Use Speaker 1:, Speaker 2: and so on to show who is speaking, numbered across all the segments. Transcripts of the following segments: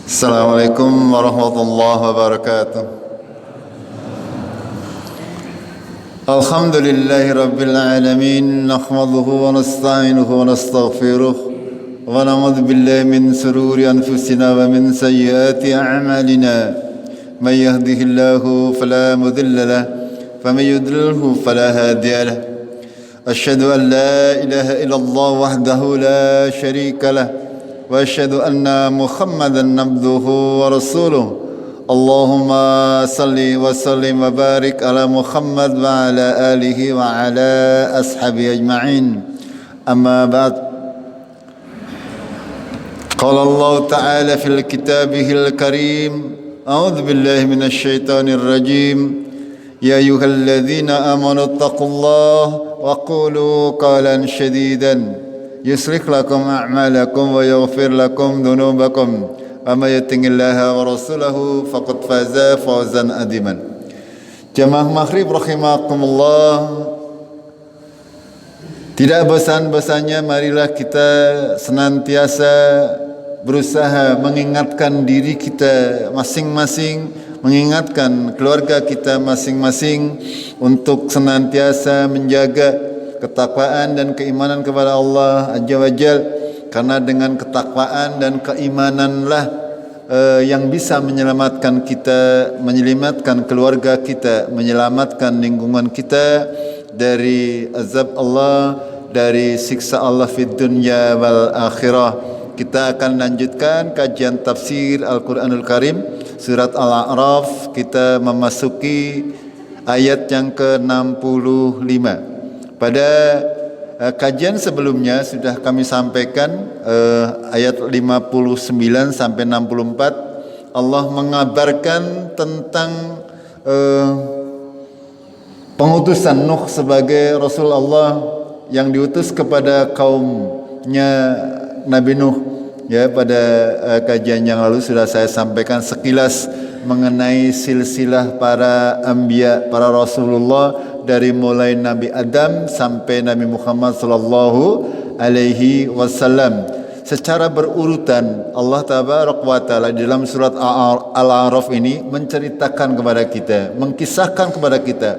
Speaker 1: Assalamualaikum warahmatullahi wabarakatuh. Alhamdulillahi rabbil alamin. Nahmaduhu wa nasta'inuhu wa nastaghfiruh. Wa na'udzu billahi min sururi anfusina wa min sayyiati a'malina. May yahdihillahu fala mudilla lahu wa may yudlilhu fala hadiya lahu. Asyhadu an la ilaha illallah wahdahu la syarika lahu. وأشهد أن محمدا عبده ورسوله اللهم صل وسلم وبارك على محمد وعلى آله وعلى أصحابه أجمعين أما بعد قال الله تعالى في كتابه الكريم أعوذ بالله من الشيطان الرجيم يا أيها الذين آمنوا اتقوا الله وقولوا قولا شديدا يصلح لكم أعمالكم ويغفر لكم ذنوبكم ومن يطع الله ورسوله فقد فاز فوزا عظيما. Jamaah maghrib rahimakumullah, tidak bosan-bosannya marilah kita senantiasa berusaha mengingatkan diri kita masing-masing, mengingatkan keluarga kita masing-masing untuk senantiasa menjaga ketakwaan dan keimanan kepada Allah Azza wa Jal, karena dengan ketakwaan dan keimananlah yang bisa menyelamatkan kita, menyelamatkan keluarga kita, menyelamatkan lingkungan kita dari azab Allah, dari siksa Allah fid dunya wal akhirah. Kita akan lanjutkan kajian tafsir Al-Quranul Karim surat Al-A'raf. Kita memasuki ayat yang ke-65. Pada kajian sebelumnya sudah kami sampaikan ayat 59 sampai 64, Allah mengabarkan tentang pengutusan Nuh sebagai Rasul Allah yang diutus kepada kaumnya Nabi Nuh. Ya, pada kajian yang lalu sudah saya sampaikan sekilas mengenai silsilah para anbiya, para Rasulullah, dari mulai Nabi Adam sampai Nabi Muhammad sallallahu alaihi wasallam secara berurutan. Allah tabaraka wa taala dalam surat Al-A'raf ini menceritakan kepada kita, mengkisahkan kepada kita,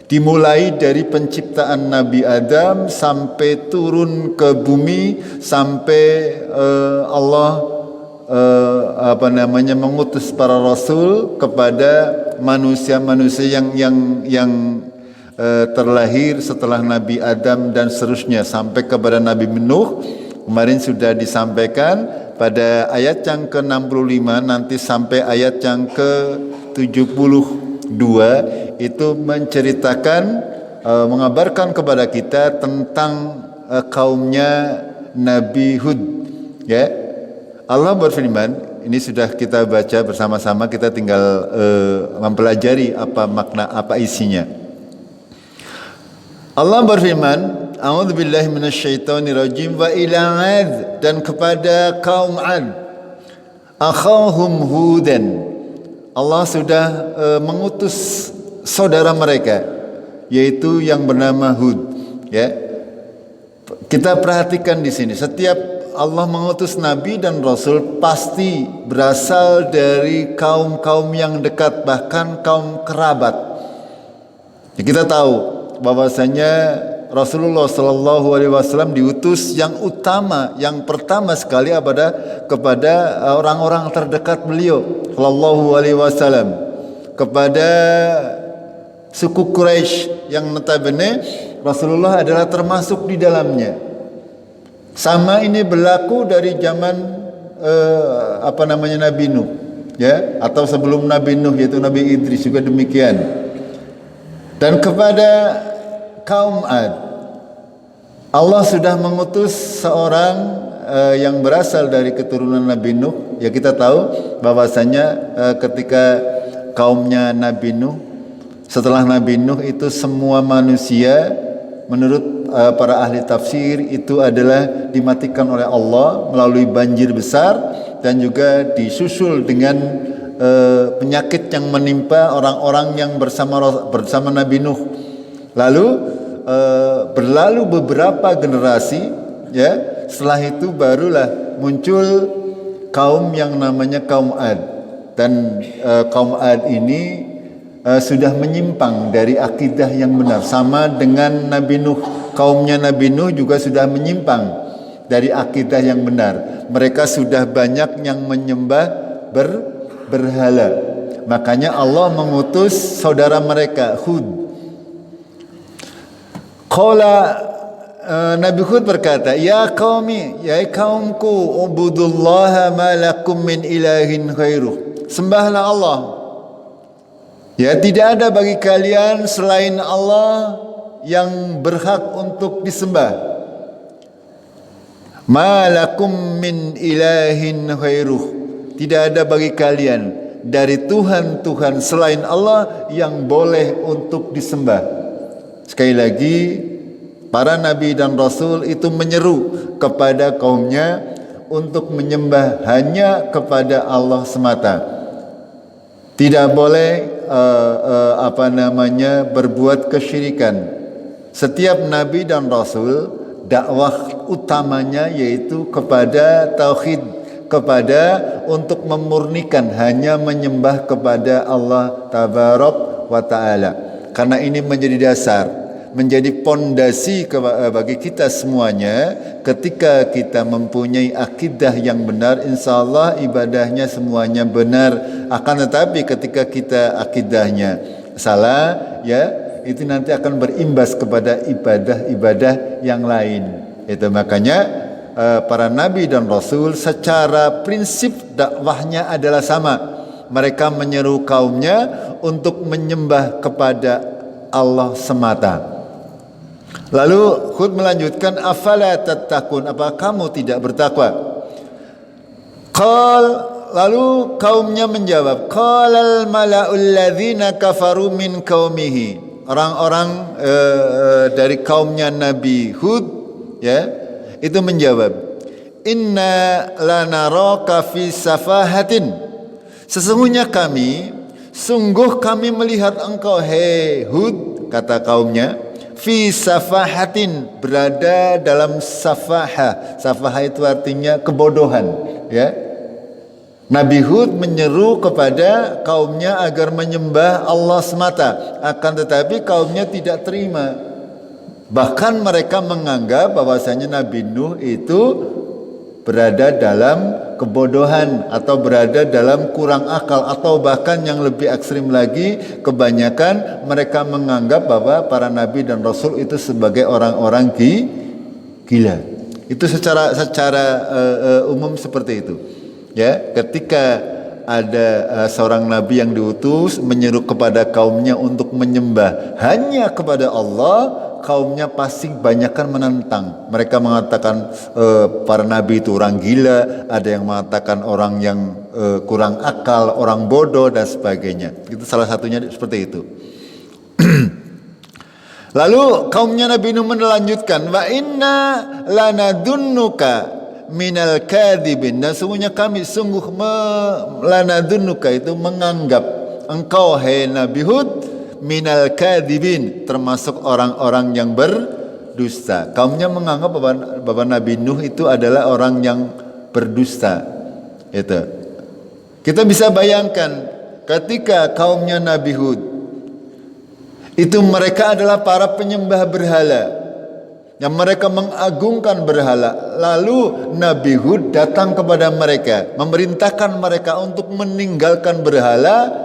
Speaker 1: dimulai dari penciptaan Nabi Adam sampai turun ke bumi, sampai Allah mengutus para rasul kepada manusia-manusia yang terlahir setelah Nabi Adam dan seterusnya sampai kepada Nabi Nuh. Kemarin sudah disampaikan pada ayat yang ke-65 nanti sampai ayat yang ke-72 itu menceritakan, mengabarkan kepada kita tentang kaumnya Nabi Hud. Ya, Allah berfirman, ini sudah kita baca bersama-sama, kita tinggal mempelajari apa makna, apa isinya. Allah berfirman, a'udzubillahi minasyaitonirrajim, wa ila 'ad, dan kepada kaum 'Ad, akhahum Hudan, Allah sudah mengutus saudara mereka yaitu yang bernama Hud. Ya, kita perhatikan di sini, setiap Allah mengutus nabi dan rasul pasti berasal dari kaum-kaum yang dekat, bahkan kaum kerabat. Ya, kita tahu bahwasanya Rasulullah sallallahu alaihi wasallam diutus yang utama, yang pertama sekali kepada orang-orang terdekat beliau sallallahu alaihi wasallam, kepada suku Quraisy yang notabene Rasulullah adalah termasuk di dalamnya. Sama ini berlaku dari zaman Nabi Nuh, ya, atau sebelum Nabi Nuh yaitu Nabi Idris juga demikian. Dan kepada kaum 'Ad, Allah sudah mengutus seorang yang berasal dari keturunan Nabi Nuh. Ya, kita tahu bahwasanya ketika kaumnya Nabi Nuh, setelah Nabi Nuh itu semua manusia menurut para ahli tafsir itu adalah dimatikan oleh Allah melalui banjir besar, dan juga disusul dengan penyakit yang menimpa orang-orang yang bersama Nabi Nuh. Lalu berlalu beberapa generasi, ya, setelah itu barulah muncul kaum yang namanya kaum Ad. Dan kaum Ad ini sudah menyimpang dari akidah yang benar. Sama dengan Nabi Nuh, kaumnya Nabi Nuh juga sudah menyimpang dari akidah yang benar. Mereka sudah banyak yang menyembah berhala. Makanya Allah mengutus saudara mereka Hud. Nabi Hud berkata, ya qaumi, ya kaumku, ubudullaha ma lakum min ilahin khairuh. Sembahlah Allah. Ya, tidak ada bagi kalian selain Allah yang berhak untuk disembah. Ma lakum min ilahin khairuh. Tidak ada bagi kalian dari Tuhan-Tuhan selain Allah yang boleh untuk disembah. Sekali lagi, para nabi dan rasul itu menyeru kepada kaumnya untuk menyembah hanya kepada Allah semata. Tidak boleh berbuat kesyirikan. Setiap nabi dan rasul dakwah utamanya yaitu kepada tauhid, kepada untuk memurnikan hanya menyembah kepada Allah tabarok wa taala. Karena ini menjadi dasar, menjadi pondasi bagi kita semuanya. Ketika kita mempunyai akidah yang benar, insya Allah ibadahnya semuanya benar. Akan tetapi ketika kita akidahnya salah, ya itu nanti akan berimbas kepada ibadah-ibadah yang lain. Itu makanya para nabi dan rasul secara prinsip dakwahnya adalah sama. Mereka menyeru kaumnya untuk menyembah kepada Allah semata. Lalu Hud melanjutkan, afala tattaqun, apa kamu tidak bertakwa? Lalu kaumnya menjawab, qalal mala'ul ladzina kafaru min qaumihi. Orang-orang dari kaumnya Nabi Hud, ya, itu menjawab, inna lanaraka fi safahatin. Sesungguhnya sungguh kami melihat engkau, hei Hud, kata kaumnya, fi safahatin, berada dalam safahah. Safahah itu artinya kebodohan, ya. Nabi Hud menyeru kepada kaumnya agar menyembah Allah semata, akan tetapi kaumnya tidak terima. Bahkan mereka menganggap bahwasanya Nabi Nuh itu berada dalam kebodohan atau berada dalam kurang akal, atau bahkan yang lebih ekstrim lagi, kebanyakan mereka menganggap bahwa para nabi dan rasul itu sebagai orang-orang gila. Itu secara umum seperti itu. Ya, ketika ada seorang nabi yang diutus menyeru kepada kaumnya untuk menyembah hanya kepada Allah, kaumnya pasti banyakkan menentang. Mereka mengatakan para nabi itu orang gila, ada yang mengatakan orang yang kurang akal, orang bodoh dan sebagainya. Itu salah satunya seperti itu. Lalu kaumnya Nabi Nuh melanjutkan, wa inna lanadunnuka minal kadhibin. Dan sungguhnya kami lanadunnuka itu menganggap engkau, hai Nabi Hud, minal kadhibin, termasuk orang-orang yang berdusta. Kaumnya menganggap bahwa Nabi Nuh itu adalah orang yang berdusta. Itu. Kita bisa bayangkan ketika kaumnya Nabi Hud itu mereka adalah para penyembah berhala, yang mereka mengagungkan berhala. Lalu Nabi Hud datang kepada mereka, memerintahkan mereka untuk meninggalkan berhala,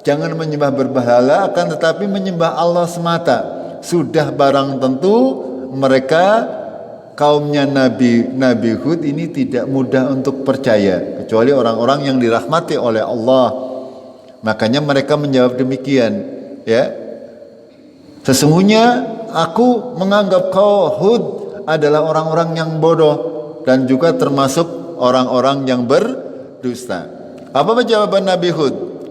Speaker 1: jangan menyembah berhala, akan tetapi menyembah Allah semata. Sudah barang tentu mereka kaumnya Nabi Hud ini tidak mudah untuk percaya, kecuali orang-orang yang dirahmati oleh Allah. Makanya mereka menjawab demikian, ya. Sesungguhnya aku menganggap kau Hud adalah orang-orang yang bodoh dan juga termasuk orang-orang yang berdusta. Apa jawaban Nabi Hud?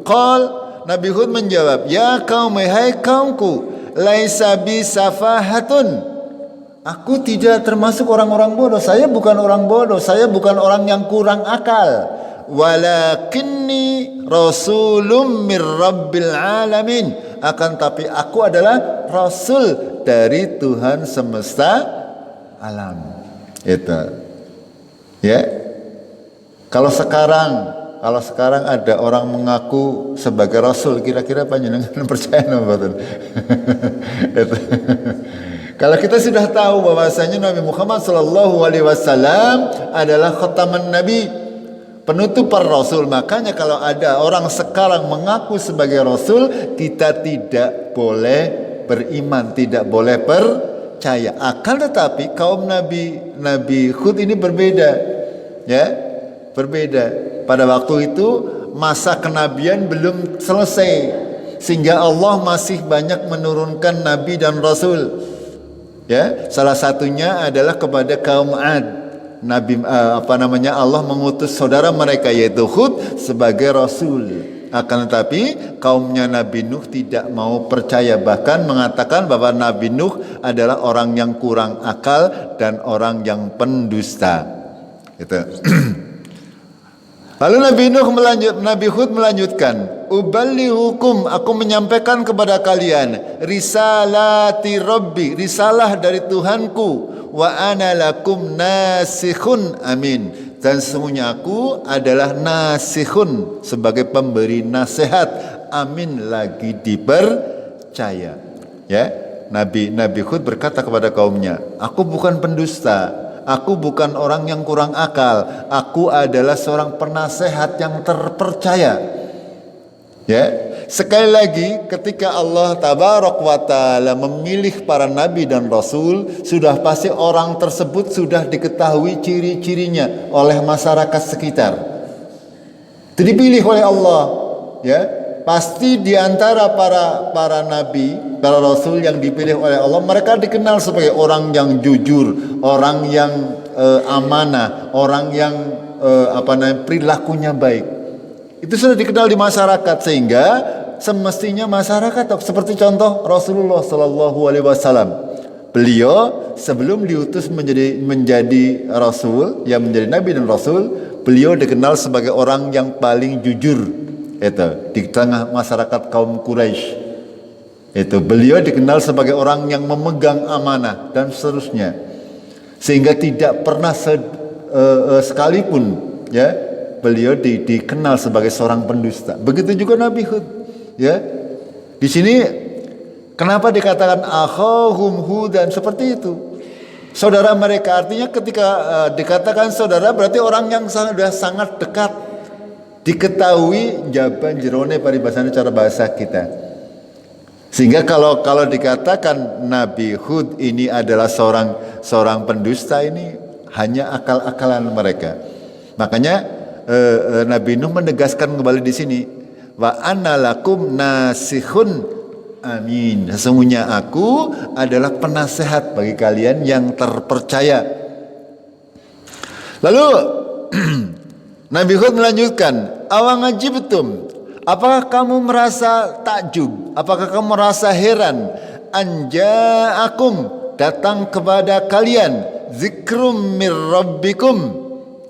Speaker 1: Nabi Hud menjawab, ya qaumi, hai kaumku, laisa bi safahatun. Aku tidak termasuk orang-orang bodoh. Saya bukan orang bodoh, saya bukan orang yang kurang akal. Walakinni rasulun mir rabbil alamin. Akan tapi aku adalah rasul dari Tuhan semesta alam. Itu. Ya. Kalau sekarang ada orang mengaku sebagai rasul, kira-kira panjenengan percaya napa mboten? Kalau kita sudah tahu bahwasanya Nabi Muhammad sallallahu alaihi wasallam adalah khataman nabi, penutup para rasul, makanya kalau ada orang sekarang mengaku sebagai rasul, kita tidak boleh beriman, tidak boleh percaya. Akan tetapi kaum Nabi Hud ini berbeda, ya, berbeda. Pada waktu itu masa kenabian belum selesai, sehingga Allah masih banyak menurunkan nabi dan rasul. Ya, salah satunya adalah kepada kaum Ad. Allah mengutus saudara mereka yaitu Hud sebagai rasul. Akan tetapi kaumnya Nabi Nuh tidak mau percaya, bahkan mengatakan bahwa Nabi Nuh adalah orang yang kurang akal dan orang yang pendusta. Gitu. Lalu Nabi Hud melanjutkan, "Uballighukum, aku menyampaikan kepada kalian risalati Rabbi, risalah dari Tuhanku, wa ana lakum nasikhun amin." Dan sesungguhnya aku adalah nasikhun, sebagai pemberi nasihat, amin, lagi dipercaya. Ya, Nabi Hud berkata kepada kaumnya, "Aku bukan pendusta. Aku bukan orang yang kurang akal. Aku adalah seorang penasehat yang terpercaya." Ya, sekali lagi ketika Allah Tabarak wa Ta'ala memilih para nabi dan rasul, sudah pasti orang tersebut sudah diketahui ciri-cirinya oleh masyarakat sekitar. Itu dipilih oleh Allah, ya. Pasti di antara para nabi, para rasul yang dipilih oleh Allah, mereka dikenal sebagai orang yang jujur, orang yang amanah, orang yang perilakunya baik. Itu sudah dikenal di masyarakat, sehingga semestinya masyarakat seperti contoh Rasulullah Sallallahu Alaihi Wasallam. Beliau sebelum diutus menjadi rasul, yang menjadi nabi dan rasul, beliau dikenal sebagai orang yang paling jujur. Itu di tengah masyarakat kaum Quraisy. Itu beliau dikenal sebagai orang yang memegang amanah dan seterusnya, sehingga tidak pernah sekalipun, ya, beliau dikenal sebagai seorang pendusta. Begitu juga Nabi Hud, ya. Di sini kenapa dikatakan akhahum hudan seperti itu? Saudara mereka, artinya ketika dikatakan saudara berarti orang yang sudah sangat dekat. Diketahui jaban jerone paribasane cara bahasa kita. Sehingga kalau dikatakan Nabi Hud ini adalah seorang pendusta, ini hanya akal-akalan mereka. Makanya Nabi Nuh menegaskan kembali di sini, wa ana lakum nasikhun amin. Sesungguhnya aku adalah penasehat bagi kalian yang terpercaya. Lalu Nabi Hud melanjutkan, awangajibtum, apakah kamu merasa takjub, apakah kamu merasa heran, anja'akum, datang kepada kalian, zikrum mir rabbikum,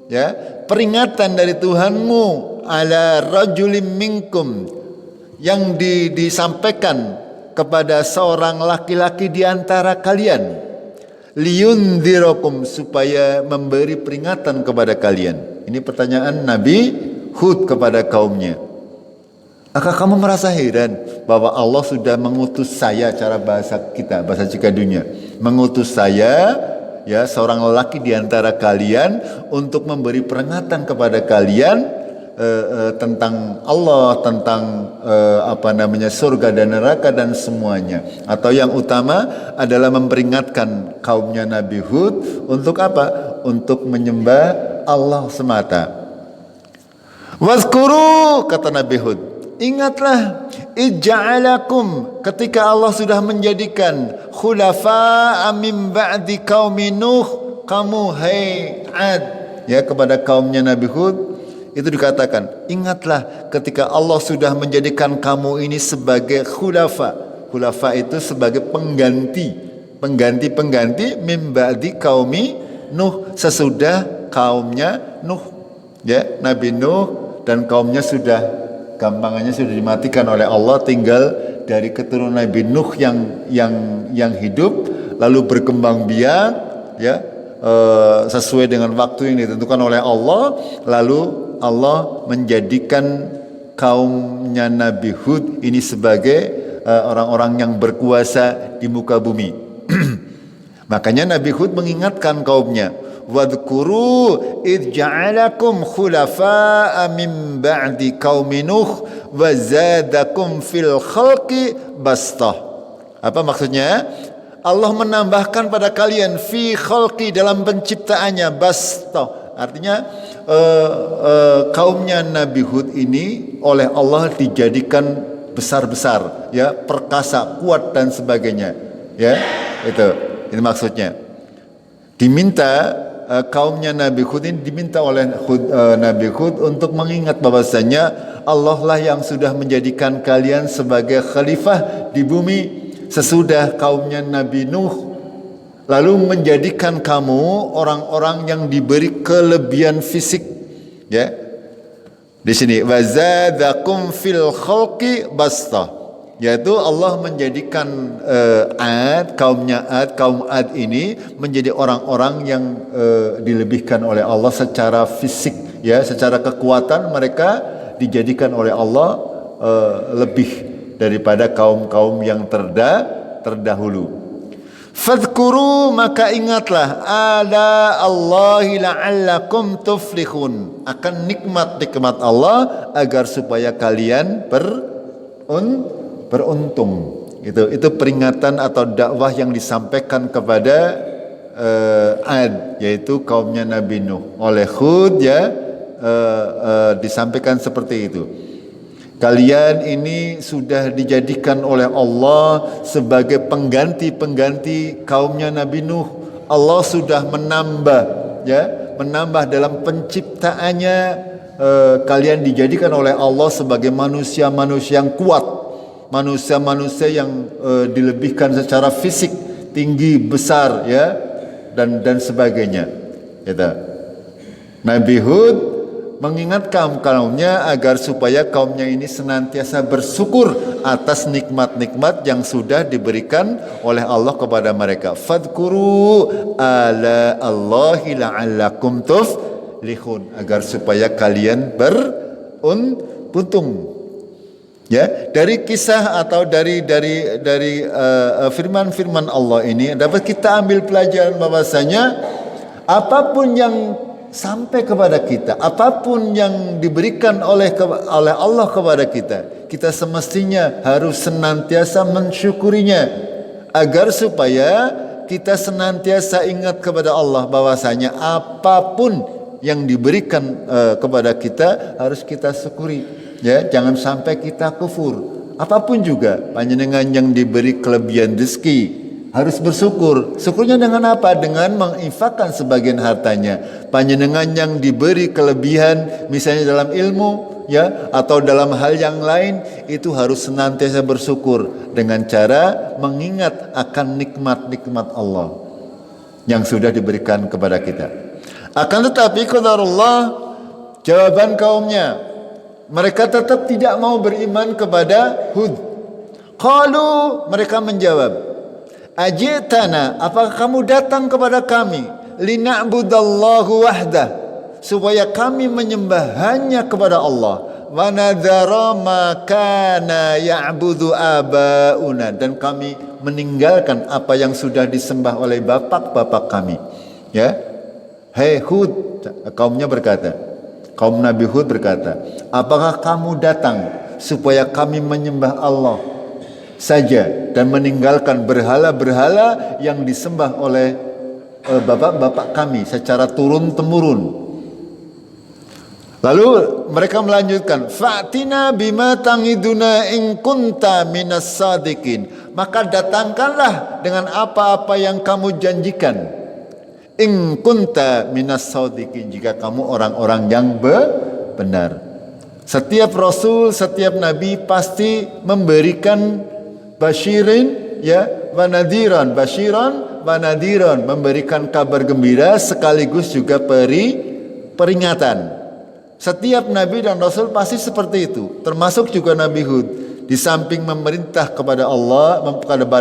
Speaker 1: ya, peringatan dari Tuhanmu, ala rajulim minkum, yang disampaikan kepada seorang laki-laki di antara kalian, liyundhirakum, supaya memberi peringatan kepada kalian. Ini pertanyaan Nabi Hud kepada kaumnya. Apakah kamu merasa heran bahwa Allah sudah mengutus saya, cara bahasa kita, bahasa Cikadunya, mengutus saya, ya, seorang lelaki di antara kalian untuk memberi peringatan kepada kalian tentang Allah, tentang surga dan neraka dan semuanya. Atau yang utama adalah memperingatkan kaumnya Nabi Hud untuk apa? Untuk menyembah Allah semata. Wazkuru, kata Nabi Hud, ingatlah, ij'alakum, ketika Allah sudah menjadikan khulafa'a min ba'di qaumi Nuh, kamu hai Ad, ya, kepada kaumnya Nabi Hud itu dikatakan, ingatlah ketika Allah sudah menjadikan kamu ini sebagai khulafa. Khulafa itu sebagai pengganti min ba'di qaumi Nuh, sesudah kaumnya Nuh, ya, Nabi Nuh dan kaumnya sudah gampangannya sudah dimatikan oleh Allah, tinggal dari keturunan Nabi Nuh yang hidup lalu berkembang biak, ya, sesuai dengan waktu yang ditentukan oleh Allah. Lalu Allah menjadikan kaumnya Nabi Hud ini sebagai orang-orang yang berkuasa di muka bumi. Makanya Nabi Hud mengingatkan kaumnya, wadhkuru id ja'alakum khulafa'a min ba'di qaumi Nuh wa zadakum fil khalqi bastah. Apa maksudnya? Allah menambahkan pada kalian fi khalqi, dalam penciptaannya, bastah. Artinya kaumnya Nabi Hud ini oleh Allah dijadikan besar-besar, ya, perkasa, kuat dan sebagainya, ya. Itu maksudnya. Diminta kaumnya Nabi Hud ini diminta oleh Nabi Hud untuk mengingat bahwasanya Allah lah yang sudah menjadikan kalian sebagai khalifah di bumi sesudah kaumnya Nabi Nuh, lalu menjadikan kamu orang-orang yang diberi kelebihan fisik, ya. Di sini wazadakum fil khalqi bastah, yaitu Allah menjadikan kaum Ad ini menjadi orang-orang yang dilebihkan oleh Allah secara fisik, ya, secara kekuatan mereka dijadikan oleh Allah lebih daripada kaum-kaum yang terdahulu. Fadhkuru, maka ingatlah, ala Allahi la'allakum tuflihun, akan nikmat-nikmat Allah agar supaya kalian beruntung. Itu peringatan atau dakwah yang disampaikan kepada Ad, yaitu kaumnya Nabi Nuh oleh Hud, ya, disampaikan seperti itu. Kalian ini sudah dijadikan oleh Allah sebagai pengganti kaumnya Nabi Nuh. Allah sudah menambah dalam penciptaannya. Kalian dijadikan oleh Allah sebagai manusia-manusia yang kuat, manusia-manusia yang dilebihkan secara fisik, tinggi, besar, ya, dan sebagainya. Gitu. Nabi Hud mengingatkan kaumnya agar supaya kaumnya ini senantiasa bersyukur atas nikmat-nikmat yang sudah diberikan oleh Allah kepada mereka. Fadhkuru ala Allahi la'allakum tuflihun, agar supaya kalian beruntung. Ya, dari kisah atau dari firman-firman Allah ini dapat kita ambil pelajaran bahwasanya apapun yang sampai kepada kita, apapun yang diberikan oleh Allah kepada kita, kita semestinya harus senantiasa mensyukurinya, agar supaya kita senantiasa ingat kepada Allah bahwasanya apapun yang diberikan kepada kita harus kita syukuri, ya, jangan sampai kita kufur. Apapun juga, panjenengan yang diberi kelebihan rezeki harus bersyukur. Syukurnya dengan apa? Dengan menginfakkan sebagian hartanya. Panjenengan yang diberi kelebihan misalnya dalam ilmu, ya, atau dalam hal yang lain, itu harus senantiasa bersyukur dengan cara mengingat akan nikmat-nikmat Allah yang sudah diberikan kepada kita. Akan tetapi qadarullah, jawaban kaumnya, mereka tetap tidak mau beriman kepada Hud. Qalu, mereka menjawab, ajitana, apakah kamu datang kepada kami, lina'budallahu wahdah, supaya kami menyembah hanya kepada Allah, wa nadhara ma kana ya'budu abauna, dan kami meninggalkan apa yang sudah disembah oleh bapak-bapak kami. Ya, hei Hud, kaumnya berkata, kaum Nabi Hud berkata, apakah kamu datang supaya kami menyembah Allah saja dan meninggalkan berhala-berhala yang disembah oleh bapak-bapak kami secara turun-temurun? Lalu mereka melanjutkan, fa'tina bima tangiduna in kunta minas sadiqin, maka datangkanlah dengan apa-apa yang kamu janjikan, in kunta minas sadiqin, jika kamu orang-orang yang benar. Setiap rasul, setiap nabi pasti memberikan basyirin, ya, wa nadhiran, basyiran wa nadhiran, memberikan kabar gembira sekaligus juga peringatan. Setiap nabi dan rasul pasti seperti itu, termasuk juga Nabi Hud. Di samping memerintah kepada Allah,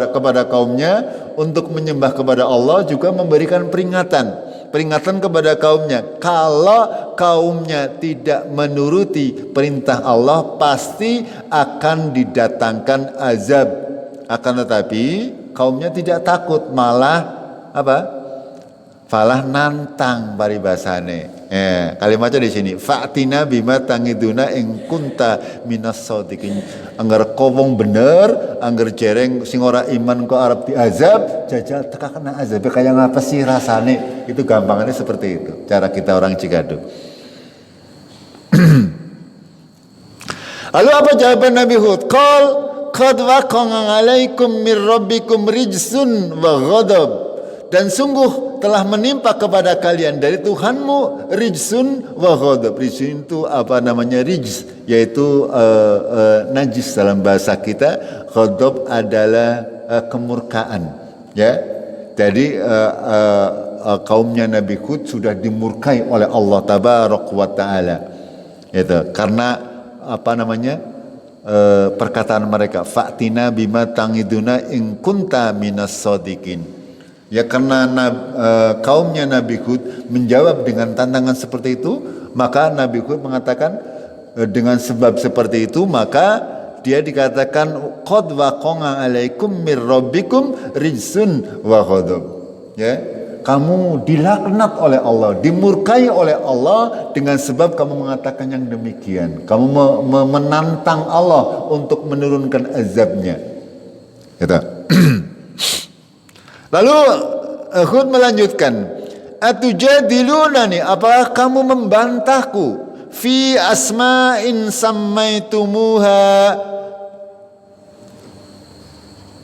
Speaker 1: kepada kaumnya untuk menyembah kepada Allah, juga memberikan peringatan peringatan kepada kaumnya. Kalau kaumnya tidak menuruti perintah Allah, pasti akan didatangkan azab. Akan tetapi kaumnya tidak takut, malah apa? Falah nantang paribasane. Kalimatnya di sini. Fa'tina bima tangiduna ing kunta minas sadiqin. Angger kowong bener, angger jereng sing ora iman kok arep diazab, jajal teka kena azab. Kayak ngapa sih rasane? Itu gampangannya seperti itu. Cara kita orang Cigado. Lalu apa jawaban Nabi Hud? Qal qad waqa'a 'alaikum mir rabbikum rijsun wa ghadab. Dan sungguh telah menimpa kepada kalian dari Tuhanmu rijsun wa ghadab. Rijsun itu apa namanya? Rijs, yaitu najis dalam bahasa kita. Ghadab adalah kemurkaan, ya. Jadi kaumnya Nabi Hud sudah dimurkai oleh Allah tabaraka wa taala. Itu karena apa namanya? Perkataan mereka, fa'tina bima tangiduna in kunta minas sadiqin. Ya karena kaumnya Nabi Hud menjawab dengan tantangan seperti itu, maka Nabi Hud mengatakan dengan sebab seperti itu maka dia dikatakan qad waqa'a 'alaikum mir rabbikum rijsun wa ghadab. Ya, kamu dilaknat oleh Allah, dimurkai oleh Allah dengan sebab kamu mengatakan yang demikian. Kamu menantang Allah untuk menurunkan azabnya. Gitu. Lalu Hud melanjutkan, atujadilunani, apakah kamu membantahku fi asma'in sammaitumuha,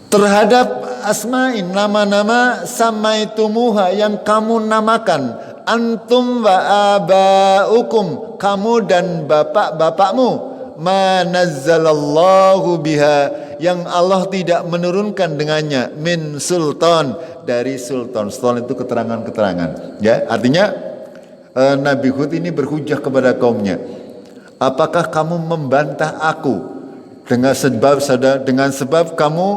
Speaker 1: terhadap asma'in, nama-nama sammaitumuha yang kamu namakan, antum wa aba'ukum, kamu dan bapak-bapakmu, ma nazzalallahu biha, yang Allah tidak menurunkan dengannya, min sultan, dari sultan. Sultan itu keterangan-keterangan, ya. Artinya Nabi Hud ini berhujah kepada kaumnya, apakah kamu membantah aku dengan sebab kamu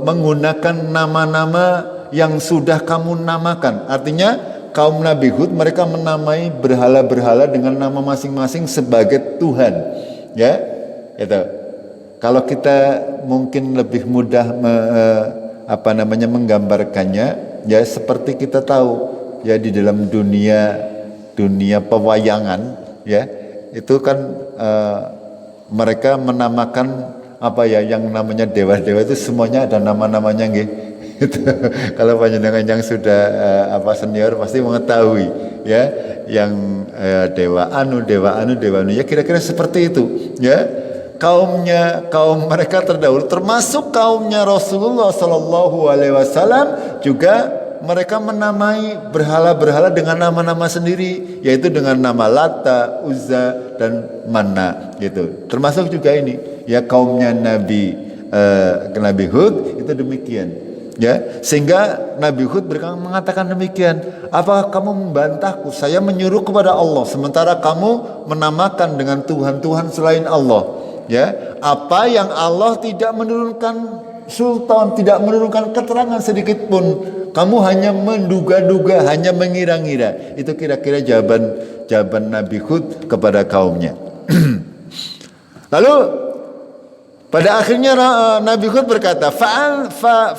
Speaker 1: menggunakan nama-nama yang sudah kamu namakan. Artinya kaum Nabi Hud mereka menamai berhala-berhala dengan nama masing-masing sebagai Tuhan, ya. Itu. Kalau kita mungkin lebih mudah menggambarkannya, ya seperti kita tahu ya di dalam dunia pewayangan, ya itu kan mereka menamakan apa ya yang namanya dewa-dewa itu semuanya ada nama-namanya nggih. Kalau panjenengan yang sudah senior pasti mengetahui ya yang dewa anu ya kira-kira seperti itu, ya. Kaum mereka terdahulu termasuk kaumnya Rasulullah Sallallahu Alaihi Wasallam juga mereka menamai berhala-berhala dengan nama-nama sendiri, yaitu dengan nama Lata, Uzza dan Manna gitu. Termasuk juga ini ya kaumnya Nabi Hud itu demikian, ya. Sehingga Nabi Hud mengatakan demikian, apakah kamu membantahku? Saya menyuruh kepada Allah sementara kamu menamakan dengan Tuhan-Tuhan selain Allah. Ya, apa yang Allah tidak menurunkan sultan, tidak menurunkan keterangan sedikit pun, kamu hanya menduga-duga, hanya mengira-ngira. Itu kira-kira jawaban Nabi Hud kepada kaumnya. Lalu pada akhirnya Nabi Hud berkata,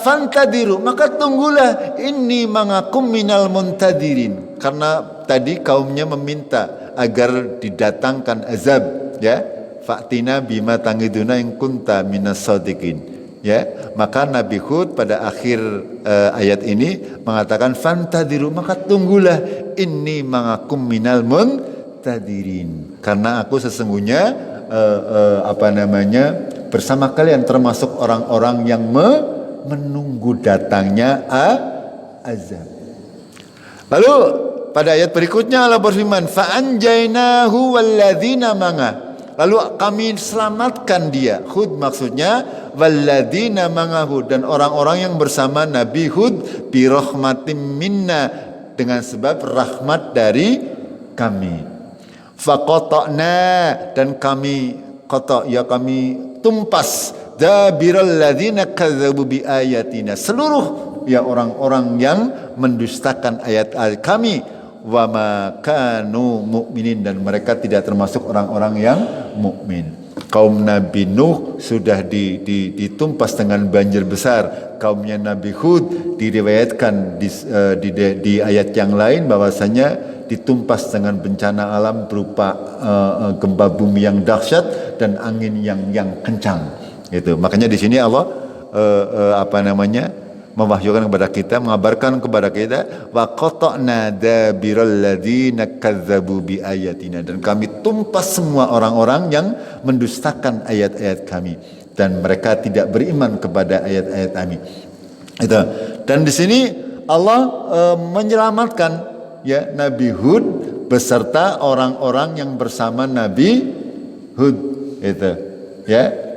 Speaker 1: fantadiru, maka tunggulah, inni mangakum minal muntadirin. Karena tadi kaumnya meminta agar didatangkan azab, ya. Fa'tina bima tangiduna in kunta minas sadiqin, ya. Maka Nabi Hud pada akhir ayat ini mengatakan fantadiru, maka tunggulah, inni mangakum minal muntadirin, karena aku sesungguhnya bersama kalian termasuk orang-orang yang menunggu datangnya azab. Lalu pada ayat berikutnya Allah berfirman, fa'anjainahu walladzina mangah, lalu kami selamatkan dia, Hud maksudnya, walladzina mangahu, dan orang-orang yang bersama Nabi Hud, bi rahmatim minna, dengan sebab rahmat dari kami. Faqata'na, dan kami tumpas dabiral ladzina kadzabu bi ayatina, seluruh ya orang-orang yang mendustakan ayat-ayat kami, wa ma kanu mu'minin, dan mereka tidak termasuk orang-orang yang mukmin. Kaum Nabi Nuh sudah ditumpas dengan banjir besar. Kaumnya Nabi Hud diriwayatkan di ayat yang lain bahwasanya ditumpas dengan bencana alam berupa gempa bumi yang dahsyat dan angin yang kencang. Itu makanya di sini Allah mewahyukan kepada kita, mengabarkan kepada kita, wa qata'na dabiral ladzina kadzdzabu bi ayatina, dan kami tumpas semua orang-orang yang mendustakan ayat-ayat kami dan mereka tidak beriman kepada ayat-ayat kami. Itu. Dan di sini Allah menyelamatkan ya Nabi Hud beserta orang-orang yang bersama Nabi Hud. Itu. Ya.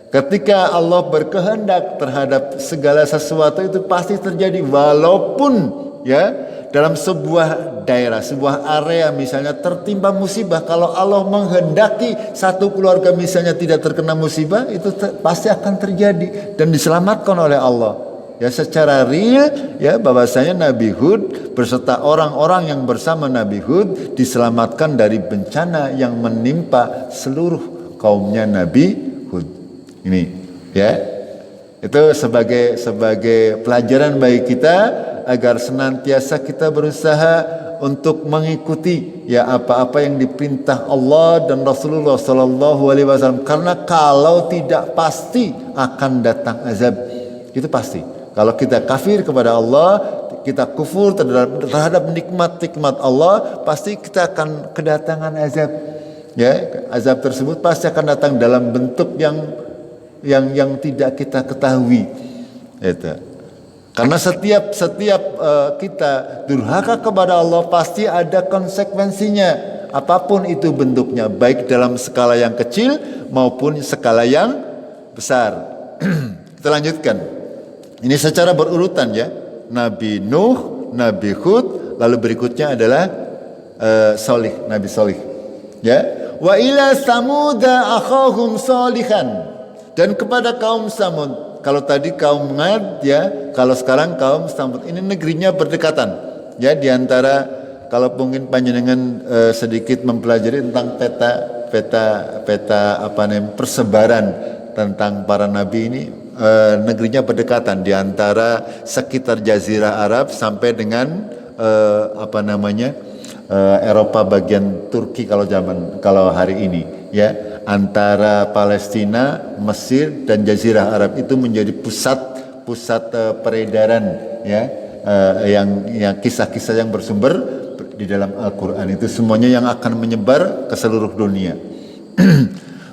Speaker 1: Ketika Allah berkehendak terhadap segala sesuatu itu pasti terjadi, walaupun ya dalam sebuah daerah, sebuah area misalnya tertimpa musibah, kalau Allah menghendaki satu keluarga misalnya tidak terkena musibah, itu pasti akan terjadi dan diselamatkan oleh Allah. Ya secara real ya bahwasanya Nabi Hud beserta orang-orang yang bersama Nabi Hud diselamatkan dari bencana yang menimpa seluruh kaumnya Nabi Hud. Ini ya itu sebagai pelajaran bagi kita agar senantiasa kita berusaha untuk mengikuti ya apa-apa yang diperintah Allah dan Rasulullah Sallallahu Alaihi Wasallam, karena kalau tidak pasti akan datang azab. Itu pasti. Kalau kita kafir kepada Allah, kita kufur terhadap nikmat-nikmat Allah, pasti kita akan kedatangan azab. Ya, azab tersebut pasti akan datang dalam bentuk yang tidak kita ketahui. Itu. Karena setiap kita durhaka kepada Allah pasti ada konsekuensinya, apapun itu bentuknya, baik dalam skala yang kecil maupun skala yang besar. Kita lanjutkan. Ini secara berurutan ya. Nabi Nuh, Nabi Hud, lalu berikutnya adalah Salih, Nabi Salih. Ya. Wa ila samuda akhahum salihan. Dan kepada kaum Samud, kalau tadi kaum Ngad ya, kalau sekarang kaum Samud, ini negerinya berdekatan. Ya, diantara kalau mungkin panjenengan sedikit mempelajari tentang peta persebaran tentang para nabi ini, negerinya berdekatan diantara sekitar Jazirah Arab sampai dengan Eropa bagian Turki kalau hari ini ya. Antara Palestina, Mesir dan Jazirah Arab itu menjadi pusat peredaran ya, yang kisah-kisah yang bersumber di dalam Al-Qur'an itu semuanya yang akan menyebar ke seluruh dunia.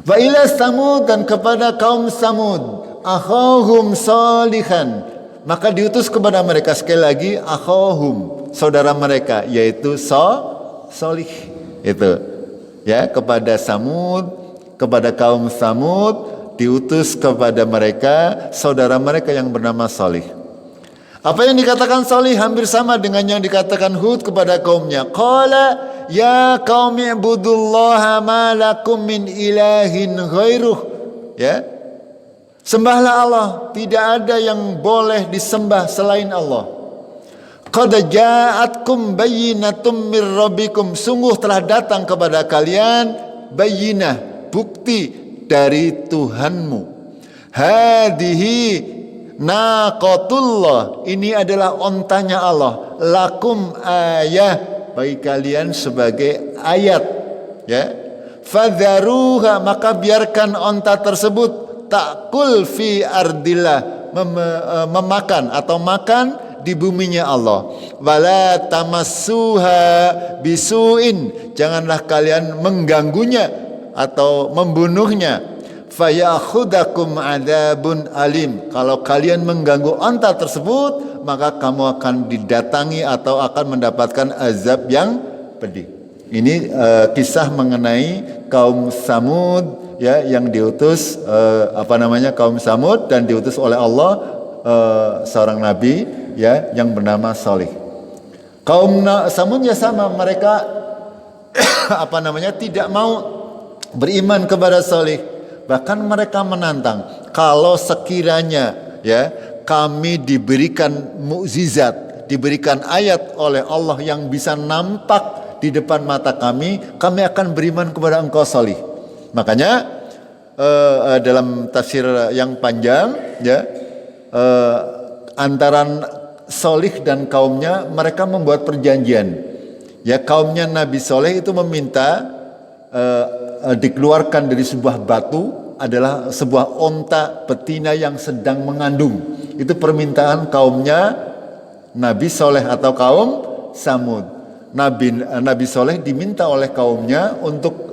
Speaker 1: Wa ila Samud, dan kepada kaum Samud, akhahum salihan, maka diutus kepada mereka, sekali lagi akhahum, saudara mereka, yaitu Salih. Itu ya, kepada Samud, kepada kaum Samud diutus kepada mereka saudara mereka yang bernama Salih. Apa yang dikatakan Salih hampir sama dengan yang dikatakan Hud kepada kaumnya. Qala ya qaumi ibudullaha ma lakum min ilahin ghairuh. Ya. Sembahlah Allah, tidak ada yang boleh disembah selain Allah. Qad ja'atkum bayyinatum mir rabbikum, sungguh telah datang kepada kalian bayyinah, bukti dari Tuhanmu. Hadihi naqatullah, ini adalah ontanya Allah. Lakum ayah, bagi kalian sebagai ayat. Ya. Fadharuha, maka biarkan onta tersebut takul fi ardillah, memakan atau makan di buminya Allah. Wala tamassuha bisuin, janganlah kalian mengganggunya atau membunuhnya. Fayakhudakum adzabun alim, kalau kalian mengganggu onta tersebut maka kamu akan didatangi atau akan mendapatkan azab yang pedih. Ini kisah mengenai kaum Samud ya, yang diutus kaum Samud dan diutus oleh Allah seorang nabi ya yang bernama Salih. Kaum Samud ya sama, mereka tidak mau beriman kepada Salih. Bahkan mereka menantang, kalau sekiranya ya kami diberikan mukjizat, diberikan ayat oleh Allah yang bisa nampak di depan mata kami akan beriman kepada engkau salih. Makanya dalam tafsir yang panjang ya, antara Solih dan kaumnya mereka membuat perjanjian. Ya, kaumnya Nabi Soleh itu meminta dikeluarkan dari sebuah batu adalah sebuah onta betina yang sedang mengandung. Itu permintaan kaumnya Nabi Soleh atau kaum Samud. Nabi Soleh diminta oleh kaumnya untuk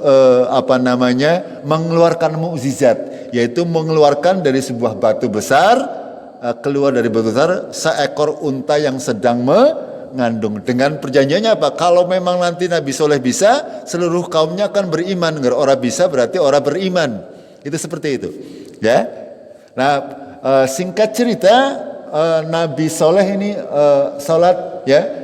Speaker 1: mengeluarkan mukjizat, yaitu mengeluarkan dari sebuah batu besar, keluar dari batu besar seekor unta yang sedang mengandung. Dengan perjanjiannya apa? Kalau memang nanti Nabi Soleh bisa, seluruh kaumnya akan beriman. Kalau orang bisa berarti orang beriman. Itu seperti itu. Ya. Nah, singkat cerita, Nabi Soleh ini salat ya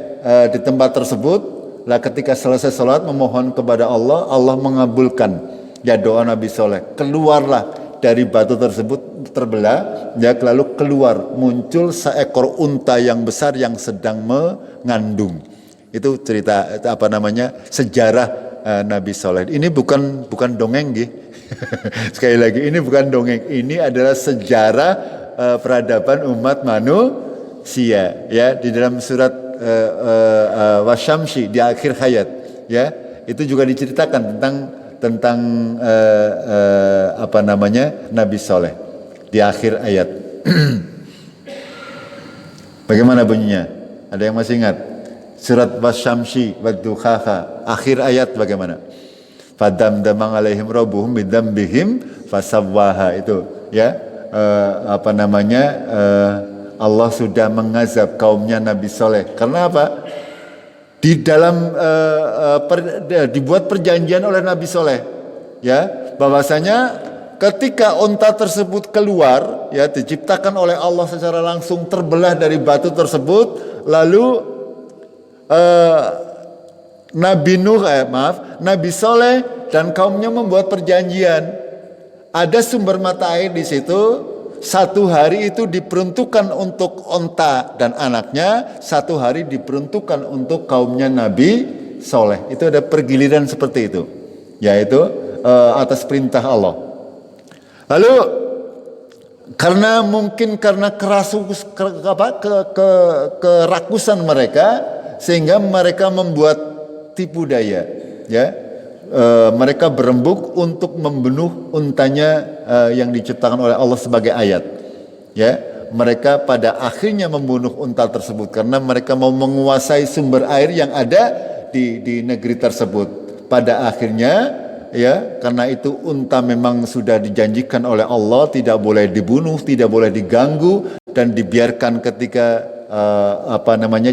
Speaker 1: di tempat tersebut. Lah ketika selesai salat memohon kepada Allah, Allah mengabulkan ya doa Nabi Soleh. Keluarlah dari batu tersebut terbelah, ya, lalu keluar muncul seekor unta yang besar yang sedang mengandung. Itu cerita sejarah Nabi Soleh. Ini bukan dongeng, gitu. Sekali lagi, ini bukan dongeng, ini adalah sejarah peradaban umat manusia. Ya, di dalam surat Wasyamsi di akhir hayat, ya, itu juga diceritakan tentang Nabi Soleh di akhir ayat. Bagaimana bunyinya? Ada yang masih ingat? Surat Wasyamsi wadduhaha, akhir ayat bagaimana? Fadamdama alaihim rabbuhum bidzambihim fasawwaha, itu ya, Allah sudah mengazab kaumnya Nabi Soleh. Karena apa? Di dalam dibuat perjanjian oleh Nabi Soleh, ya, bahwasanya ketika unta tersebut keluar, ya, diciptakan oleh Allah secara langsung, terbelah dari batu tersebut, lalu Nabi Soleh dan kaumnya membuat perjanjian. Ada sumber mata air di situ. Satu hari itu diperuntukkan untuk onta dan anaknya, satu hari diperuntukkan untuk kaumnya Nabi Soleh. Itu ada pergiliran seperti itu, yaitu atas perintah Allah. Lalu karena kerakusan mereka, sehingga mereka membuat tipu daya, ya. Mereka berembuk untuk membunuh untanya yang diciptakan oleh Allah sebagai ayat. Ya, mereka pada akhirnya membunuh unta tersebut karena mereka mau menguasai sumber air yang ada di negeri tersebut. Pada akhirnya, ya, karena itu unta memang sudah dijanjikan oleh Allah tidak boleh dibunuh, tidak boleh diganggu, dan dibiarkan ketika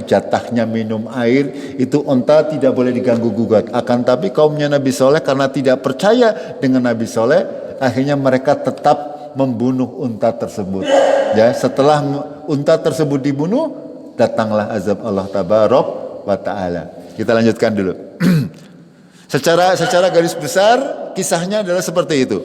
Speaker 1: jatahnya minum air, itu unta tidak boleh diganggu gugat. Akan tapi kaumnya Nabi Soleh karena tidak percaya dengan Nabi Soleh, akhirnya mereka tetap membunuh unta tersebut. Ya, setelah unta tersebut dibunuh, datanglah azab Allah tabarok wa taala. Kita lanjutkan dulu. Secara garis besar kisahnya adalah seperti itu.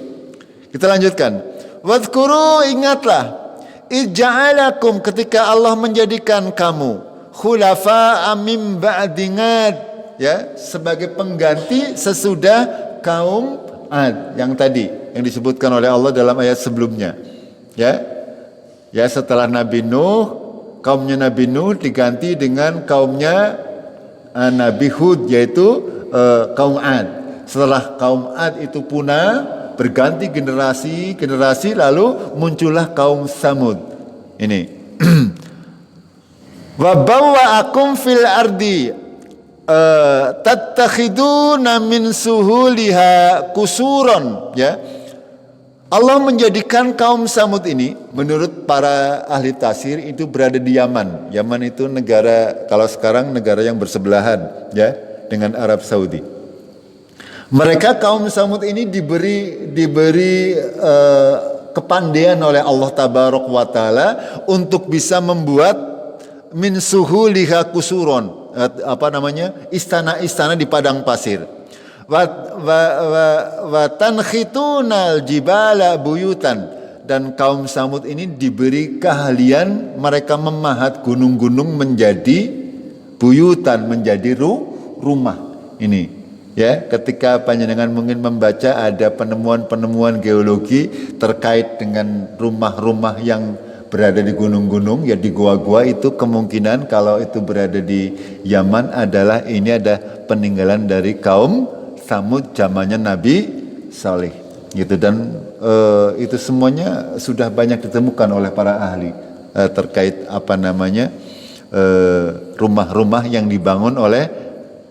Speaker 1: Kita lanjutkan. Wadhkuru, ingatlah, ija'alakum, ketika Allah menjadikan kamu khulafa'a min ba'di 'ad, ya, sebagai pengganti sesudah kaum Ad yang tadi yang disebutkan oleh Allah dalam ayat sebelumnya. Ya, setelah Nabi Nuh, kaumnya Nabi Nuh diganti dengan kaumnya Nabi Hud, yaitu kaum Ad. Setelah kaum Ad itu punah, berganti generasi, lalu muncullah kaum Samud. Ini. Wa bawwa'akum fil ardi tattakhiduna min suhuliha kusuron, ya. Allah menjadikan kaum Samud ini, menurut para ahli tafsir, itu berada di Yaman. Yaman itu negara, kalau sekarang negara yang bersebelahan, ya, dengan Arab Saudi. Mereka kaum Samud ini diberi kepandaian oleh Allah tabarok wa taala untuk bisa membuat min suhuliha kusuron, istana-istana di padang pasir. Wa tankhitunal jibala buyutan, dan kaum Samud ini diberi keahlian mereka memahat gunung-gunung menjadi buyutan, menjadi rumah. Ini ya, ketika panjenengan mungkin membaca ada penemuan-penemuan geologi terkait dengan rumah-rumah yang berada di gunung-gunung, ya di gua-gua, itu kemungkinan kalau itu berada di Yaman adalah ini ada peninggalan dari kaum Samud zamannya Nabi Saleh gitu. Dan itu semuanya sudah banyak ditemukan oleh para ahli terkait rumah-rumah yang dibangun oleh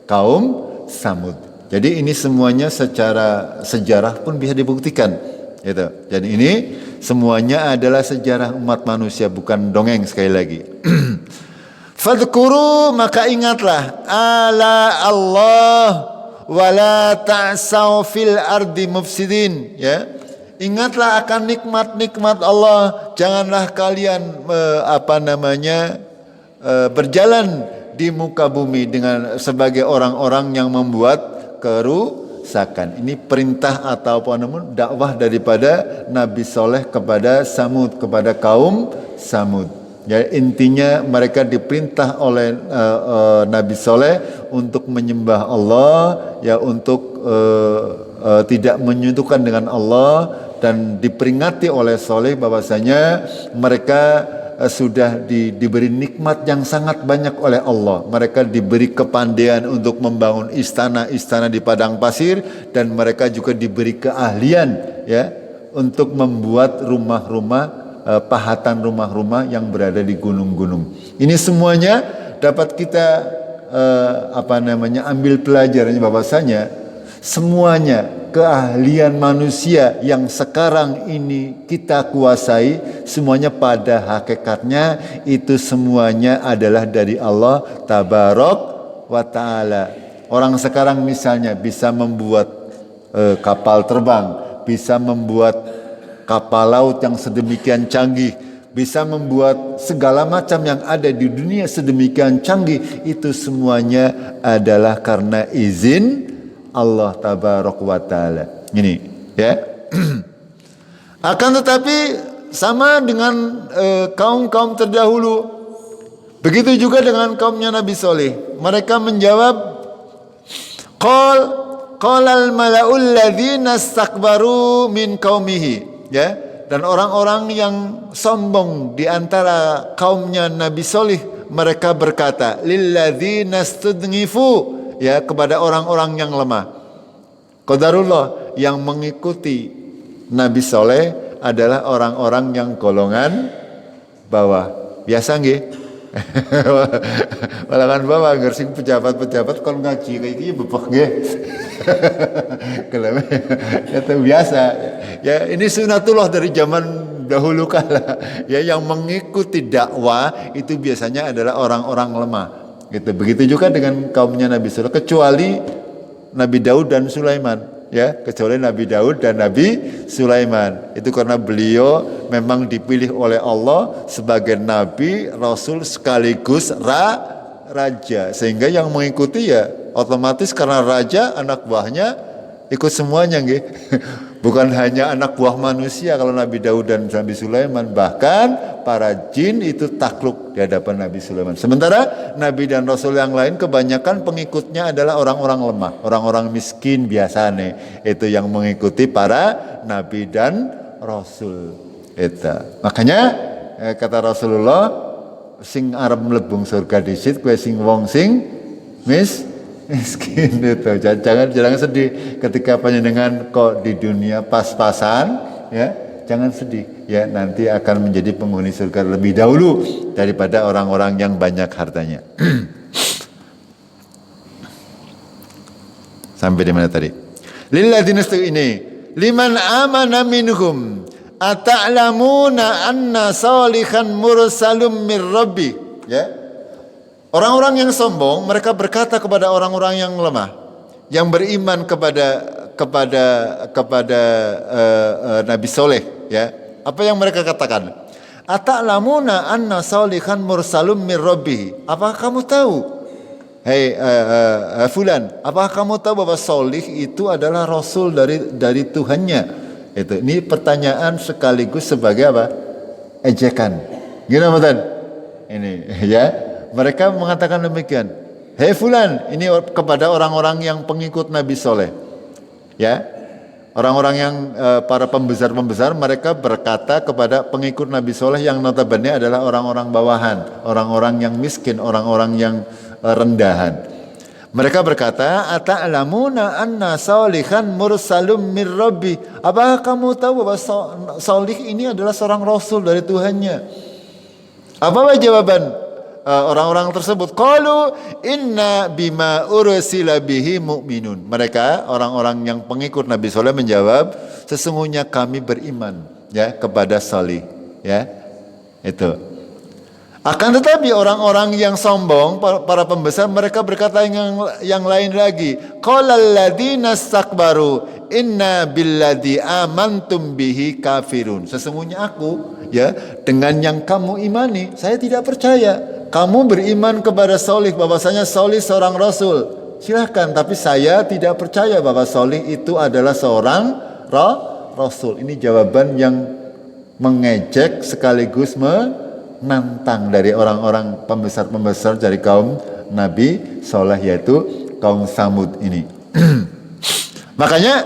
Speaker 1: kaum Samud. Jadi ini semuanya secara sejarah pun bisa dibuktikan gitu. Dan ini semuanya adalah sejarah umat manusia, bukan dongeng sekali lagi. Fadhkuru, maka ingatlah ala Allah wala ta'saw fil ardi mufsidin, ya. Ingatlah akan nikmat-nikmat Allah, janganlah kalian berjalan di muka bumi dengan sebagai orang-orang yang membuat kerusakan. Ini perintah atau dakwah daripada Nabi Soleh kepada Samud, kepada kaum Samud. Ya, intinya mereka diperintah oleh Nabi Soleh untuk menyembah Allah, ya, untuk tidak menyentuhkan dengan Allah, dan diperingati oleh Soleh bahwasanya mereka sudah diberi nikmat yang sangat banyak oleh Allah. Mereka diberi kepandaian untuk membangun istana-istana di padang pasir, dan mereka juga diberi keahlian, ya, untuk membuat rumah-rumah, pahatan rumah-rumah yang berada di gunung-gunung. Ini semuanya dapat kita ambil pelajarannya bahwasanya semuanya keahlian manusia yang sekarang ini kita kuasai, semuanya pada hakikatnya itu semuanya adalah dari Allah Tabarok wa Ta'ala. Orang sekarang misalnya bisa membuat kapal terbang, bisa membuat kapal laut yang sedemikian canggih, bisa membuat segala macam yang ada di dunia sedemikian canggih, itu semuanya adalah karena izin Allah Tabaraka wa Ta'ala. Ini, ya. Akan tetapi sama dengan kaum-kaum terdahulu, begitu juga dengan kaumnya Nabi Soleh. Mereka menjawab, qalal mala'ul ladzina istakbaru min qaumihi, ya. Dan orang-orang yang sombong di antara kaumnya Nabi Soleh, mereka berkata, lil ladzina istudnifu, ya, kepada orang-orang yang lemah. Qadarullah, yang mengikuti Nabi Soleh adalah orang-orang yang golongan bawah. Biasa nggih? Golongan bawah, ngersing pejabat-pejabat kalau ngaji kayak gini bepek nggih. Itu biasa. Ya, ini sunatullah dari zaman dahulu kala. Ya, yang mengikuti dakwah itu biasanya adalah orang-orang lemah. Gitu. Begitu juga dengan kaumnya Nabi Sulaiman, kecuali Nabi Daud dan Sulaiman, ya, kecuali Nabi Daud dan Nabi Sulaiman. Itu karena beliau memang dipilih oleh Allah sebagai nabi, rasul sekaligus raja, sehingga yang mengikuti ya otomatis karena raja anak buahnya ikut semuanya, nggih. Bukan hanya anak buah manusia kalau Nabi Daud dan Nabi Sulaiman, bahkan para jin itu takluk di hadapan Nabi Sulaiman. Sementara Nabi dan Rasul yang lain kebanyakan pengikutnya adalah orang-orang lemah, orang-orang miskin biasa nih. Itu yang mengikuti para Nabi dan Rasul. Itu. Makanya kata Rasulullah, sing arep mlebung surga disit, kowe sing wong sing miskin itu. Jangan sedih ketika panjenengan kok di dunia pas-pasan, ya. Jangan sedih, ya, nanti akan menjadi penghuni surga lebih dahulu daripada orang-orang yang banyak hartanya. Sampai di mana tadi? Lilladzina ini liman amana minhum ata'lamuna anna salihan mursalum mir rabbi, ya. Orang-orang yang sombong, mereka berkata kepada orang-orang yang lemah, yang beriman kepada Nabi Soleh, ya. Apa yang mereka katakan? Ata'lamuna anna salihan mursalum mir rabbih. Apakah kamu tahu? Hei fulan, apakah kamu tahu bahwa Solih itu adalah rasul dari Tuhannya, Ini pertanyaan sekaligus sebagai apa? Ejekan. Gimana betul? Ini ya. Mereka mengatakan demikian. Hei fulan, ini kepada orang-orang yang pengikut Nabi Soleh. Ya. Orang-orang yang para pembesar-pembesar, mereka berkata kepada pengikut Nabi Soleh yang notabene adalah orang-orang bawahan, orang-orang yang miskin, orang-orang yang rendahan. Mereka berkata, ata'lamuna anna salihan mursalum mir rabbi. Apakah kamu tahu bahwa Salih ini adalah seorang rasul dari Tuhannya? Apa jawaban orang-orang tersebut? Qalu inna bima ursila bihi mu'minun. Mereka orang-orang yang pengikut Nabi Saleh menjawab, sesungguhnya kami beriman ya kepada Salih, ya. Itu. Akan tetapi orang-orang yang sombong, para pembesar, mereka berkata yang lain lagi. Qalal ladzina istakbaru inna billadzi amantum bihi kafirun. Sesungguhnya aku ya dengan yang kamu imani, saya tidak percaya. Kamu beriman kepada Salih bahwasanya Salih seorang rasul. Silahkan, tapi saya tidak percaya bahwa Salih itu adalah seorang rasul. Ini jawaban yang mengejek sekaligus menantang dari orang-orang pembesar-pembesar dari kaum Nabi Saleh, yaitu kaum Samud ini. Makanya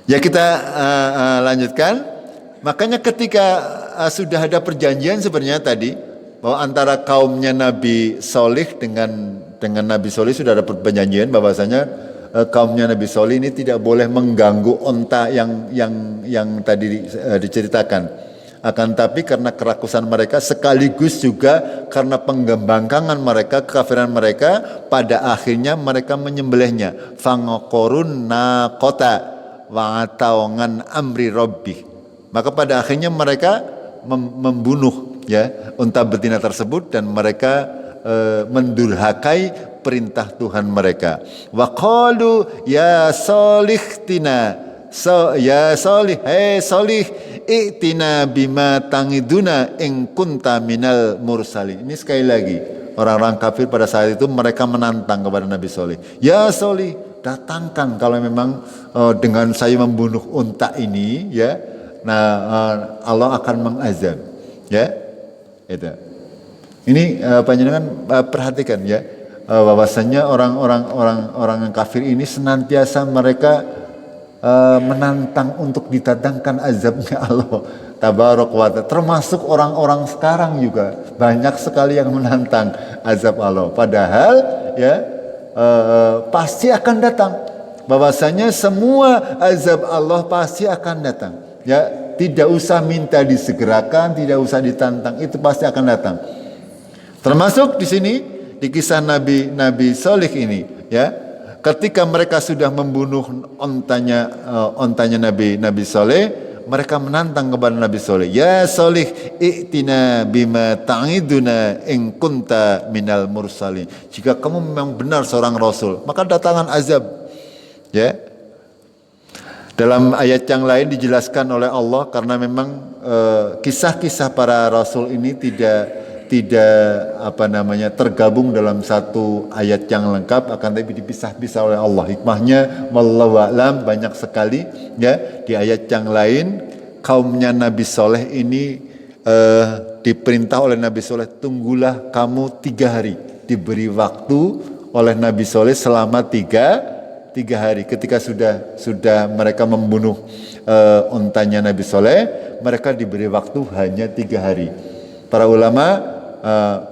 Speaker 1: ya kita lanjutkan. Makanya ketika sudah ada perjanjian sebenarnya tadi bahwa antara kaumnya Nabi Saleh dengan Nabi Saleh sudah ada perjanjian bahwasanya kaumnya Nabi Saleh ini tidak boleh mengganggu onta yang tadi diceritakan. Akan tapi karena kerakusan mereka sekaligus juga karena penggembangkangan mereka, kekafiran mereka, pada akhirnya mereka menyembelihnya. Fangaqorun naqata wa atawangan amri rabbih. Maka pada akhirnya mereka membunuh ya unta betina tersebut dan mereka mendurhakai perintah Tuhan mereka. Wa qalu ya salihtina. Ya Salih, hei Salih, i'tina bima tangiduna in kunta minal mursalin. Ini sekali lagi orang-orang kafir pada saat itu mereka menantang kepada Nabi Salih. Ya Salih, datangkan kalau memang dengan saya membunuh unta ini, ya, Allah akan mengazab, ya, itu. Ini panjenengan perhatikan ya, bahwasanya orang-orang kafir ini senantiasa mereka menantang untuk didatangkan azabnya Allah Tabarok wa ta'ala. Termasuk orang-orang sekarang juga banyak sekali yang menantang azab Allah. Padahal ya pasti akan datang. Bahwasanya semua azab Allah pasti akan datang. Ya, tidak usah minta disegerakan, tidak usah ditantang, itu pasti akan datang. Termasuk di sini di kisah Nabi Salih ini, ya. Ketika mereka sudah membunuh ontanya Nabi Saleh, mereka menantang kepada Nabi Saleh. Ya Salih, i'tina bima ta'iduna in kunta minal mursalin. Jika kamu memang benar seorang rasul, maka datangkan azab. Ya. Dalam ayat yang lain dijelaskan oleh Allah karena memang kisah-kisah para rasul ini tidak tergabung dalam satu ayat yang lengkap, akan tapi dipisah-pisah oleh Allah. Hikmahnya wallahu a'lam banyak sekali ya. Di ayat yang lain kaumnya Nabi Saleh ini diperintah oleh Nabi Saleh, tunggulah kamu 3 hari. Diberi waktu oleh Nabi Saleh selama 3 hari. Ketika sudah mereka membunuh untanya Nabi Saleh, mereka diberi waktu hanya 3 hari. Para ulama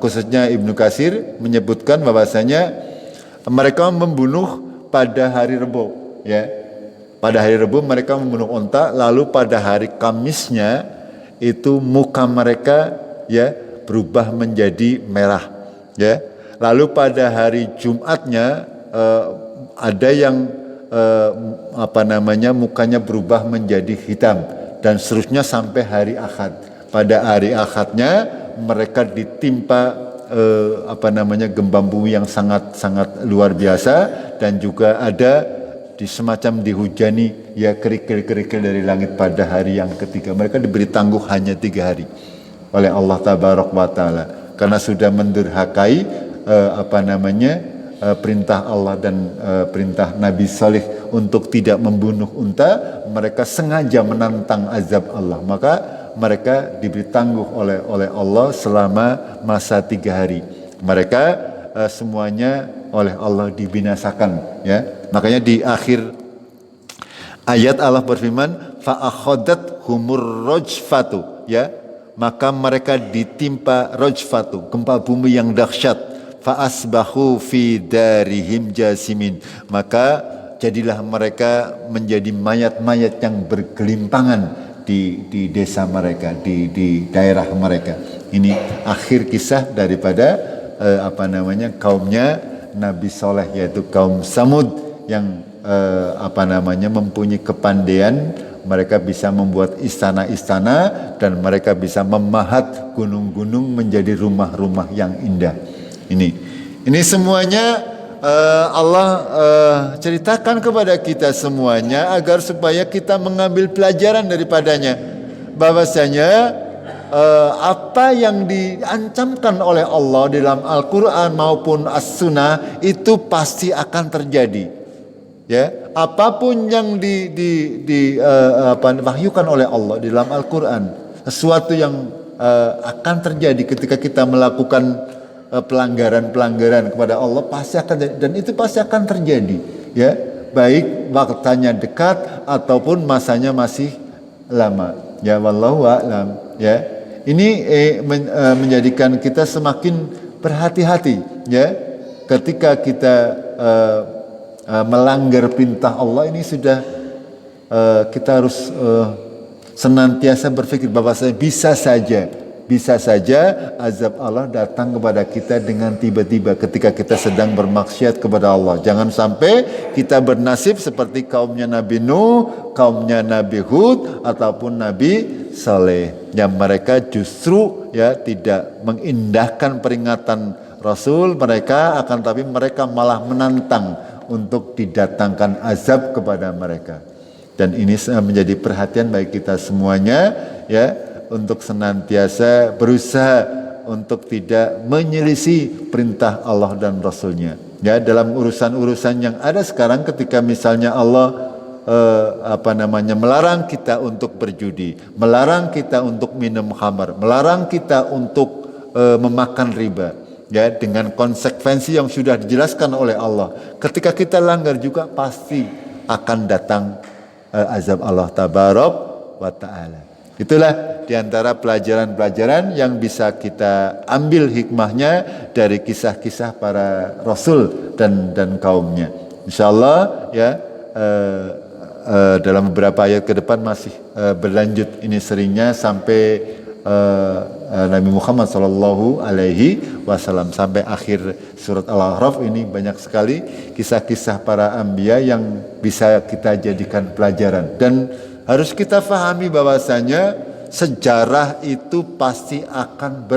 Speaker 1: khususnya Ibnu Katsir menyebutkan bahwasanya mereka membunuh pada hari Rebo, ya. Pada hari Rebo mereka membunuh unta, lalu pada hari Kamisnya itu muka mereka ya berubah menjadi merah, ya. Lalu pada hari Jumatnya ada yang mukanya berubah menjadi hitam dan seterusnya sampai hari Ahad. Pada hari Ahadnya mereka ditimpa gempa bumi yang sangat luar biasa, dan juga ada semacam dihujani ya kerikil-kerikil dari langit pada hari yang ketiga. Mereka diberi tangguh hanya 3 hari oleh Allah Tabarok wa Ta'ala karena sudah mendurhakai perintah Allah dan perintah Nabi Saleh untuk tidak membunuh unta, mereka sengaja menantang azab Allah. Maka mereka diberi tangguh oleh Allah selama masa 3 hari. Mereka semuanya oleh Allah dibinasakan, ya. Makanya di akhir ayat Allah berfirman, fa akhadat humur rajfatu, ya. Maka mereka ditimpa rajfatu, gempa bumi yang dahsyat. Fa asbahu fi darihim jasimin. Maka jadilah mereka menjadi mayat-mayat yang bergelimpangan di desa mereka, di daerah mereka. Ini akhir kisah daripada kaumnya Nabi Soleh, yaitu kaum Samud yang mempunyai kepandaian. Mereka bisa membuat istana-istana dan mereka bisa memahat gunung-gunung menjadi rumah-rumah yang indah. Ini semuanya Allah ceritakan kepada kita semuanya agar supaya kita mengambil pelajaran daripadanya, bahwasanya apa yang diancamkan oleh Allah dalam Al-Quran maupun As-Sunnah itu pasti akan terjadi. Ya, apapun yang diwahyukan oleh Allah di dalam Al-Quran, sesuatu yang akan terjadi ketika kita melakukan pelanggaran-pelanggaran kepada Allah pasti akan, dan itu pasti akan terjadi, ya, baik waktunya dekat ataupun masanya masih lama. Ya, wallahu a'lam. Ya, ini menjadikan kita semakin berhati-hati, ya, ketika kita melanggar perintah Allah. Ini sudah kita harus senantiasa berpikir bahwa bisa saja azab Allah datang kepada kita dengan tiba-tiba ketika kita sedang bermaksiat kepada Allah. Jangan sampai kita bernasib seperti kaumnya Nabi Nuh, kaumnya Nabi Hud ataupun Nabi Saleh, yang mereka justru tidak mengindahkan peringatan Rasul mereka, akan tapi mereka malah menantang untuk didatangkan azab kepada mereka. Dan ini menjadi perhatian bagi kita semuanya, ya, untuk senantiasa berusaha untuk tidak menyelisih perintah Allah dan Rasulnya. Ya, dalam urusan-urusan yang ada sekarang, ketika misalnya Allah melarang kita untuk berjudi, melarang kita untuk minum khamar, melarang kita untuk memakan riba, ya, dengan konsekuensi yang sudah dijelaskan oleh Allah. Ketika kita langgar juga pasti akan datang azab Allah tabarok wa ta'ala. Itulah diantara pelajaran-pelajaran yang bisa kita ambil hikmahnya dari kisah-kisah para Rasul dan kaumnya. InsyaAllah, ya, dalam beberapa ayat ke depan masih berlanjut ini seringnya sampai Nabi Muhammad Sallallahu Alaihi Wasallam sampai akhir surat Al-A'raf. Ini banyak sekali kisah-kisah para anbiya yang bisa kita jadikan pelajaran, dan harus kita fahami bahwasanya sejarah itu pasti akan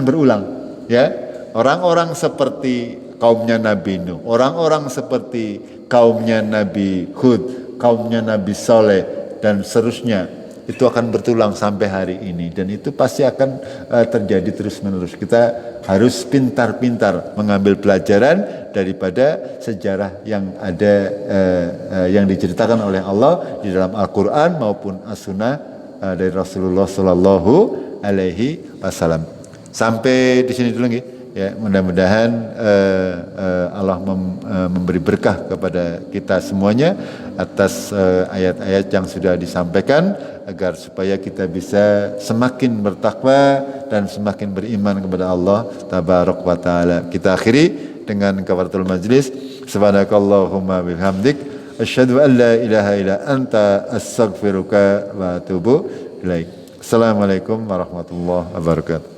Speaker 1: berulang, ya. Orang-orang seperti kaumnya Nabi Nuh, orang-orang seperti kaumnya Nabi Hud, kaumnya Nabi Saleh dan seterusnya, itu akan bertulang sampai hari ini, dan itu pasti akan terjadi terus-menerus. Kita harus pintar-pintar mengambil pelajaran daripada sejarah yang ada, yang diceritakan oleh Allah di dalam Al-Quran maupun As-Sunnah dari Rasulullah Sallallahu Alaihi Wasallam. Sampai di sini dulu, ya. Mudah-mudahan Allah memberi berkah kepada kita semuanya atas ayat-ayat yang sudah disampaikan, agar supaya kita bisa semakin bertakwa dan semakin beriman kepada Allah tabarok wa ta'ala. Kita akhiri dengan kafaratul majlis. Subhanakallahumma bihamdik asyhadu an la ilaha illa anta astaghfiruka wa atubu ilaik. Assalamualaikum warahmatullahi wabarakatuh.